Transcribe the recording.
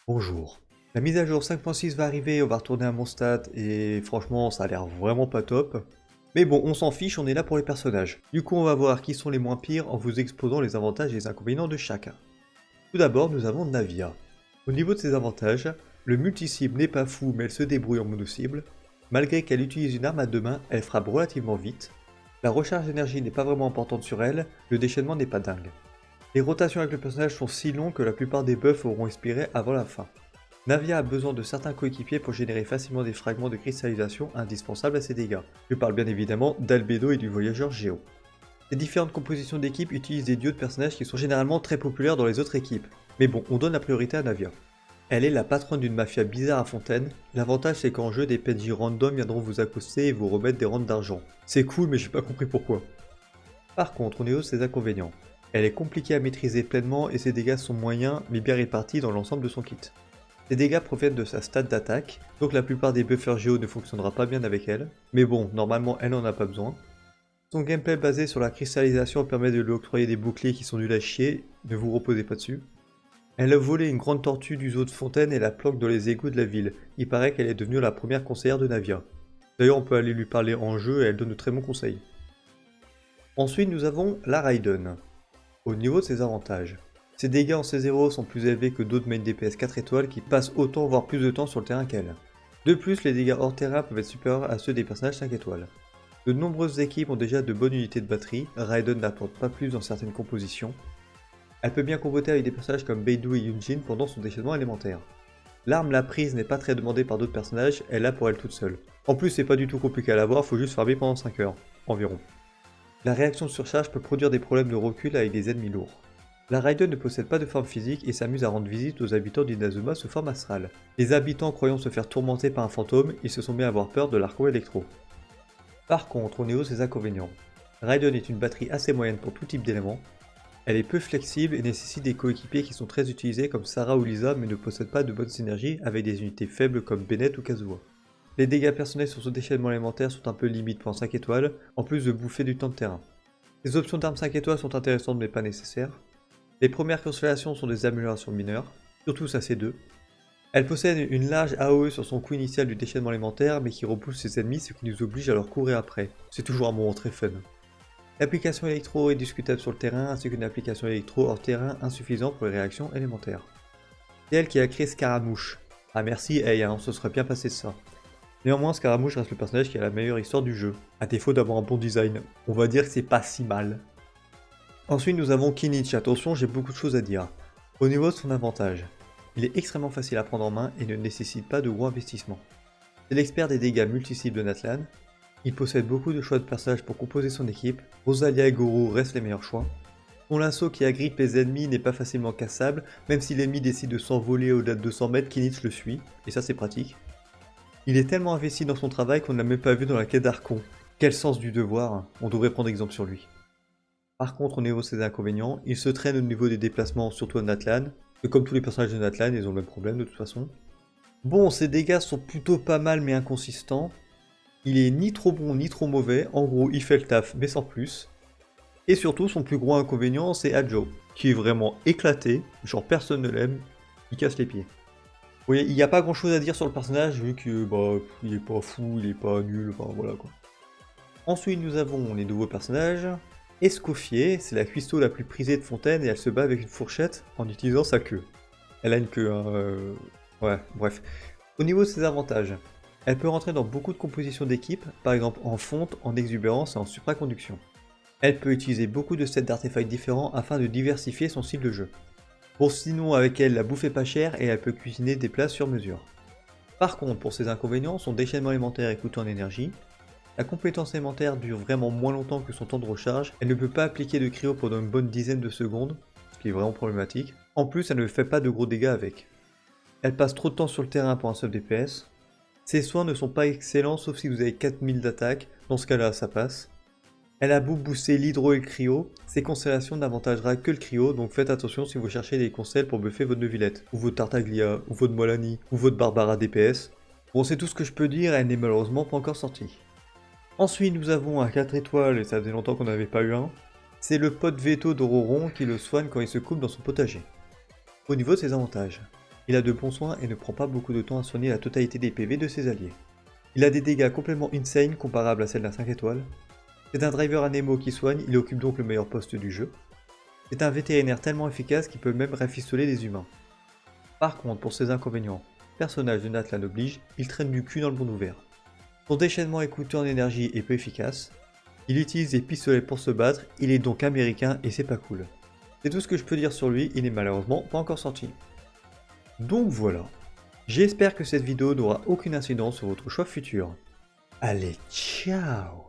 Bonjour. La mise à jour 5.6 va arriver, on va retourner à mon stade et franchement ça a l'air vraiment pas top. Mais bon, on s'en fiche, on est là pour les personnages. Du coup on va voir qui sont les moins pires en vous exposant les avantages et les inconvénients de chacun. Tout d'abord nous avons Navia. Au niveau de ses avantages, le multi-cible n'est pas fou mais elle se débrouille en mono-cible. Malgré qu'elle utilise une arme à deux mains, elle frappe relativement vite. La recharge d'énergie n'est pas vraiment importante sur elle, le déchaînement n'est pas dingue. Les rotations avec le personnage sont si longues que la plupart des buffs auront expiré avant la fin. Navia a besoin de certains coéquipiers pour générer facilement des fragments de cristallisation indispensables à ses dégâts. Je parle bien évidemment d'Albedo et du voyageur Géo. Les différentes compositions d'équipes utilisent des duos de personnages qui sont généralement très populaires dans les autres équipes. Mais bon, on donne la priorité à Navia. Elle est la patronne d'une mafia bizarre à Fontaine. L'avantage c'est qu'en jeu, des PNJ random viendront vous accoster et vous remettre des rentes d'argent. C'est cool mais j'ai pas compris pourquoi. Par contre, on est de ses inconvénients. Elle est compliquée à maîtriser pleinement et ses dégâts sont moyens mais bien répartis dans l'ensemble de son kit. Les dégâts proviennent de sa stat d'attaque, donc la plupart des buffers géo ne fonctionnera pas bien avec elle, mais bon, normalement elle n'en a pas besoin. Son gameplay basé sur la cristallisation permet de lui octroyer des boucliers qui sont nuls à chier, ne vous reposez pas dessus. Elle a volé une grande tortue du zoo de Fontaine et la planque dans les égouts de la ville. Il paraît qu'elle est devenue la première conseillère de Navia. D'ailleurs on peut aller lui parler en jeu et elle donne de très bons conseils. Ensuite nous avons la Raiden. Au niveau de ses avantages, ses dégâts en C0 sont plus élevés que d'autres main DPS 4 étoiles qui passent autant voire plus de temps sur le terrain qu'elle. De plus, les dégâts hors terrain peuvent être supérieurs à ceux des personnages 5 étoiles. De nombreuses équipes ont déjà de bonnes unités de batterie, Raiden n'apporte pas plus dans certaines compositions. Elle peut bien comboter avec des personnages comme Beidou et Yunjin pendant son déchaînement élémentaire. L'arme la prise n'est pas très demandée par d'autres personnages, elle l'a pour elle toute seule. En plus c'est pas du tout compliqué à l'avoir, faut juste farmer pendant 5 heures, environ. La réaction de surcharge peut produire des problèmes de recul avec des ennemis lourds. La Raiden ne possède pas de forme physique et s'amuse à rendre visite aux habitants d'Inazuma sous forme astrale. Les habitants croyant se faire tourmenter par un fantôme, ils se sont mis à avoir peur de l'arco électro. Par contre, au niveau de ses inconvénients, Raiden est une batterie assez moyenne pour tout type d'éléments. Elle est peu flexible et nécessite des coéquipiers qui sont très utilisés comme Sarah ou Lisa mais ne possèdent pas de bonne synergie avec des unités faibles comme Bennett ou Kazuha. Les dégâts personnels sur son déchaînement élémentaire sont un peu limites pour un 5 étoiles, en plus de bouffer du temps de terrain. Les options d'armes 5 étoiles sont intéressantes mais pas nécessaires. Les premières constellations sont des améliorations mineures, surtout sa C2. Elle possède une large AOE sur son coup initial du déchaînement élémentaire mais qui repousse ses ennemis ce qui nous oblige à leur courir après. C'est toujours un moment très fun. L'application électro est discutable sur le terrain ainsi qu'une application électro hors terrain insuffisante pour les réactions élémentaires. C'est elle qui a créé Scaramouche. Ah merci, hey, on se serait bien passé de ça. Néanmoins, Scaramouche reste le personnage qui a la meilleure histoire du jeu, à défaut d'avoir un bon design. On va dire que c'est pas si mal. Ensuite, nous avons Kinich. Attention, j'ai beaucoup de choses à dire. Au niveau de son avantage, il est extrêmement facile à prendre en main et ne nécessite pas de gros investissements. C'est l'expert des dégâts multi-cibles de Natlan. Il possède beaucoup de choix de personnages pour composer son équipe. Rosalia et Goro restent les meilleurs choix. Son lasso qui agrippe les ennemis n'est pas facilement cassable, même si l'ennemi décide de s'envoler au-delà de 200 mètres, Kinich le suit, et ça c'est pratique. Il est tellement investi dans son travail qu'on ne l'a même pas vu dans la quête d'Archon. Quel sens du devoir, on devrait prendre exemple sur lui. Par contre, au niveau de ses inconvénients, il se traîne au niveau des déplacements, surtout à Natlan, et comme tous les personnages de Natlan, ils ont le même problème de toute façon. Bon, ses dégâts sont plutôt pas mal mais inconsistants. Il est ni trop bon ni trop mauvais, en gros il fait le taf mais sans plus. Et surtout, son plus gros inconvénient, c'est Adjo, qui est vraiment éclaté, genre personne ne l'aime, il casse les pieds. Oui, il n'y a pas grand chose à dire sur le personnage vu que il est pas fou, il est pas nul, enfin voilà quoi. Ensuite nous avons les nouveaux personnages. Escoffier, c'est la cuistot la plus prisée de Fontaine et elle se bat avec une fourchette en utilisant sa queue. Elle a une queue, hein, ouais, bref. Au niveau de ses avantages, elle peut rentrer dans beaucoup de compositions d'équipe, par exemple en fonte, en exubérance et en supraconduction. Elle peut utiliser beaucoup de sets d'artefacts différents afin de diversifier son style de jeu. Bon, sinon avec elle, la bouffe est pas chère et elle peut cuisiner des plats sur mesure. Par contre, pour ses inconvénients, son déchaînement élémentaire est coûteux en énergie. La compétence élémentaire dure vraiment moins longtemps que son temps de recharge. Elle ne peut pas appliquer de cryo pendant une bonne dizaine de secondes, ce qui est vraiment problématique. En plus, elle ne fait pas de gros dégâts avec. Elle passe trop de temps sur le terrain pour un seul DPS. Ses soins ne sont pas excellents sauf si vous avez 4000 d'attaque, dans ce cas là ça passe. Elle a beau booster l'hydro et le cryo, ces constellations n'avantagera que le cryo, donc faites attention si vous cherchez des constels pour buffer votre Neuvillette, ou votre Tartaglia, ou votre Molani, ou votre Barbara DPS. Bon, c'est tout ce que je peux dire, elle n'est malheureusement pas encore sortie. Ensuite, nous avons un 4 étoiles, et ça faisait longtemps qu'on n'avait pas eu un. C'est le pote veto d'Auroron qui le soigne quand il se coupe dans son potager. Au niveau de ses avantages, Il a de bons soins et ne prend pas beaucoup de temps à soigner la totalité des PV de ses alliés. Il a des dégâts complètement insane comparables à celles d'un 5 étoiles. C'est un driver anémo qui soigne, il occupe donc le meilleur poste du jeu. C'est un vétérinaire tellement efficace qu'il peut même rafistoler des humains. Par contre, pour ses inconvénients, personnage de Natlan oblige, il traîne du cul dans le monde ouvert. Son déchaînement est coûteux en énergie et peu efficace. Il utilise des pistolets pour se battre, il est donc américain et c'est pas cool. C'est tout ce que je peux dire sur lui, il n'est malheureusement pas encore sorti. Donc voilà. J'espère que cette vidéo n'aura aucune incidence sur votre choix futur. Allez, ciao!